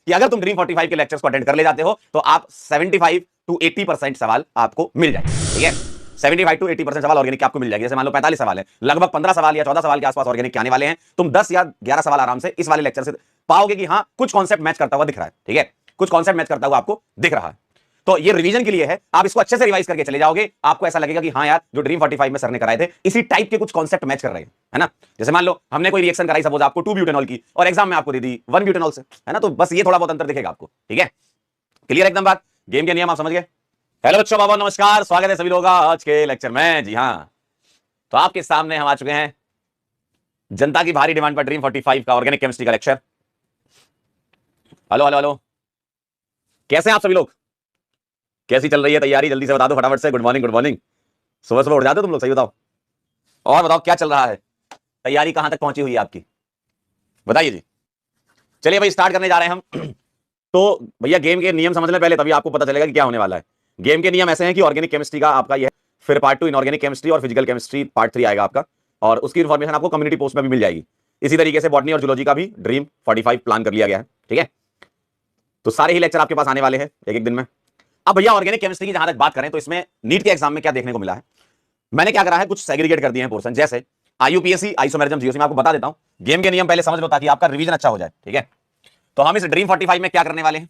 कि अगर तुम ड्रीम 45 के लेक्चर्स को अटेंड कर ले जाते हो तो आप 75 to 80% सवाल आपको मिल जाएंगे। ठीक है, 75 to 80% सवाल ऑर्गेनिक के आपको मिल जाएंगे। जैसे मान लो 45 सवाल है, लगभग 15 सवाल या 14 सवाल के आसपास ऑर्गेनिक के आने वाले हैं। तुम 10 या 11 सवाल आराम से इस वाले लेक्चर से पाओगे कि हाँ कुछ कॉन्सेप्ट मैच करता हुआ दिख रहा है। ठीक है, कुछ कॉन्सेप्ट मैच करता हुआ आपको दिख रहा है। तो ये रिवीजन के लिए है, आप इसको अच्छे से रिवाइज करके चले जाओगे, आपको ऐसा लगेगा कि हाँ यार जो ड्रीम 45 में सर ने कराए थे इसी टाइप के कुछ कॉन्सेप्ट मैच कर रहे हैं, है ना। जैसे मान लो हमने कोई रिएक्शन कराई सपोज आपको 2 ब्यूटेनॉल की और एग्जाम में आपको दे दी 1 ब्यूटेनॉल से, है ना। तो बस ये थोड़ा बहुत अंतर दिखेगा आपको। ठीक है, क्लियर एकदम बात, गेम के नियम आप समझ गए। हेलो बच्चों, बाबा नमस्कार, स्वागत है सभी लोगों का आज के लेक्चर में। जी हाँ, तो आपके सामने हम आ चुके हैं जनता की भारी डिमांड पर ड्रीम 45 का ऑर्गेनिक केमिस्ट्री का लेक्चर। हेलो हेलो हेलो, कैसे हैं आप सभी लोग, कैसी चल रही है तैयारी, जल्दी से बता दो फटाफट से। Good morning, good morning. सुबह सुबह उठ जाते हो तुम लोग, सही बताओ। और बताओ क्या चल रहा है, तैयारी कहां तक पहुंची हुई है आपकी, बताइए जी। चलिए भाई स्टार्ट करने जा रहे हैं हम। तो भैया गेम के नियम समझ लें पहले, तभी आपको पता चलेगा कि क्या होने वाला है। गेम के नियम ऐसे हैं कि ऑर्गेनिक केमिस्ट्री का आपका ये है, फिर पार्ट 2 इनऑर्गेनिक केमिस्ट्री और फिजिकल केमिस्ट्री पार्ट 3 आएगा आपका, और उसकी इन्फॉर्मेशन आपको कम्युनिटी पोस्ट में भी मिल जाएगी। इसी तरीके से बॉटनी और जूलॉजी का भी ड्रीम 45 प्लान कर लिया गया है। ठीक है, तो सारे ही लेक्चर आपके पास आने वाले हैं एक एक दिन में। अब भैया ऑर्गेनिक केमिस्ट्री की जहां तक बात करें तो इसमें नीट के एग्जाम में क्या देखने को मिला है, मैंने क्या करा है, कुछ सेग्रीगेट कर दिए हैं पोर्शन। जैसे आईयूपीएससी, आइसोमेरिज्म, जीओसी में आपको बता देता हूं। गेम के नियम पहले समझ लो ताकि आपका रिवीजन अच्छा हो जाए। ठीक है, तो हम इस ड्रीम 45 में क्या करने वाले हैं,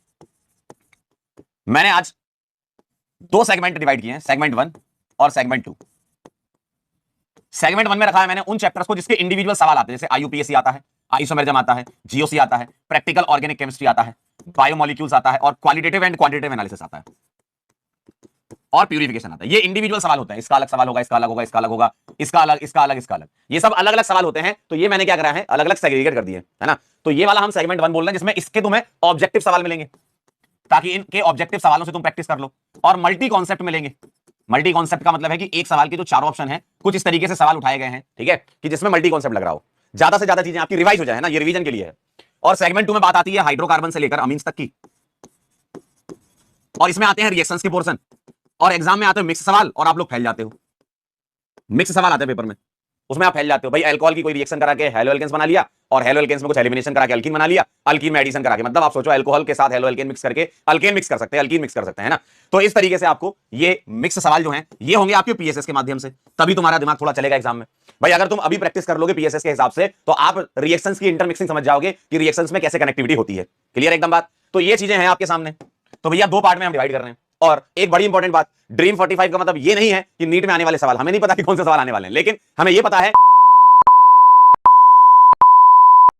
मैंने आज 2 सेगमेंट डिवाइड किए हैं, सेगमेंट 1 और सेगमेंट 2। सेगमेंट 1 में रखा है मैंने उन चैप्टर्स को जिसके इंडिविजुअल सवाल आते हैं, जैसे आईयूपीएससी आता है, आइसोमेरिज्म आता है, जीओसी आता है, प्रैक्टिकल ऑर्गेनिक केमिस्ट्री आता है, बायोमोलिक्यूल्स आता है, और क्वालिटेटिव एंड क्वांटिटेटिव एनालिसिस आता है, और प्यूरिफिकेशन आता है। ये इंडिविजुअल सवाल होता है, इसका अलग सवाल होगा, इसका अलग होगा, इसका अलग होगा, इसका अलग, इसका अलग, इसका अलग, ये सब अलग अलग सवाल होते हैं। तो ये मैंने क्या करा है, अलग अलग सेग्रीगेट कर दिए, है ना। तो ये वाला हम सेगमेंट 1 बोल रहे हैं, जिसमें इसके तुम्हें ऑब्जेक्टिव सवाल मिलेंगे, ताकि इनके ऑब्जेक्टिव सवालों से तुम प्रैक्टिस कर लो, और मल्टी कॉन्सेप्ट मिलेंगे। मल्टी कॉन्सेप्ट का मतलब है कि एक सवाल के जो 4 ऑप्शन है, कुछ इस तरीके से सवाल उठाए गए हैं, ठीक है, कि जिसमें मल्टी कॉन्सेप्ट लग रहा हो, ज्यादा से ज्यादा चीजें आपकी रिवाइज हो जाए, है ना। ये रिवीजन के लिए है। और सेगमेंट 2 में बात आती है हाइड्रोकार्बन से लेकर अमीन्स तक की, और इसमें आते हैं रिएक्शंस के पोर्शन, और एग्जाम में आते हैं मिक्स सवाल, और आप लोग फैल जाते हो। मिक्स सवाल आते हैं पेपर में, उसमें आप फैल जाते हो। भाई अल्कोहल की कोई रिएक्शन करा के हेलो एल्केन्स बना लिया, और हेलो एल्केन्स में कुछ एलिमिनेशन करा के अल्कीन बना लिया, अल्कीन में एडिशन करा के, मतलब आप सोचो अल्कोहल के साथ हेलो एल्केन मिक्स करके अल्केन मिक्स कर सकते हैं, अल्कीन मिक्स कर सकते हैं, ना। तो इस तरीके से आपको ये मिक्स सवाल जो हैं ये होंगे आपके पीएसएस के माध्यम से, तभी तुम्हारा दिमाग थोड़ा चलेगा एग्जाम में। भाई अगर तुम अभी प्रैक्टिस कर लोगे पीएसएस के हिसाब से, तो आप रिएक्शंस की इंटरमिक्सिंग समझ जाओगे कि रिएक्शंस में कैसे कनेक्टिविटी होती है। क्लियर एकदम बात। तो ये चीजें हैं आपके सामने। तो भैया 2 पार्ट में हम डिवाइड कर रहे हैं। और एक बड़ी इंपॉर्टेंट बात, ड्रीम 45 का मतलब ये नहीं है कि नीट में आने वाले सवाल, हमें नहीं पता कि कौन से सवाल आने वाले हैं, लेकिन हमें ये पता है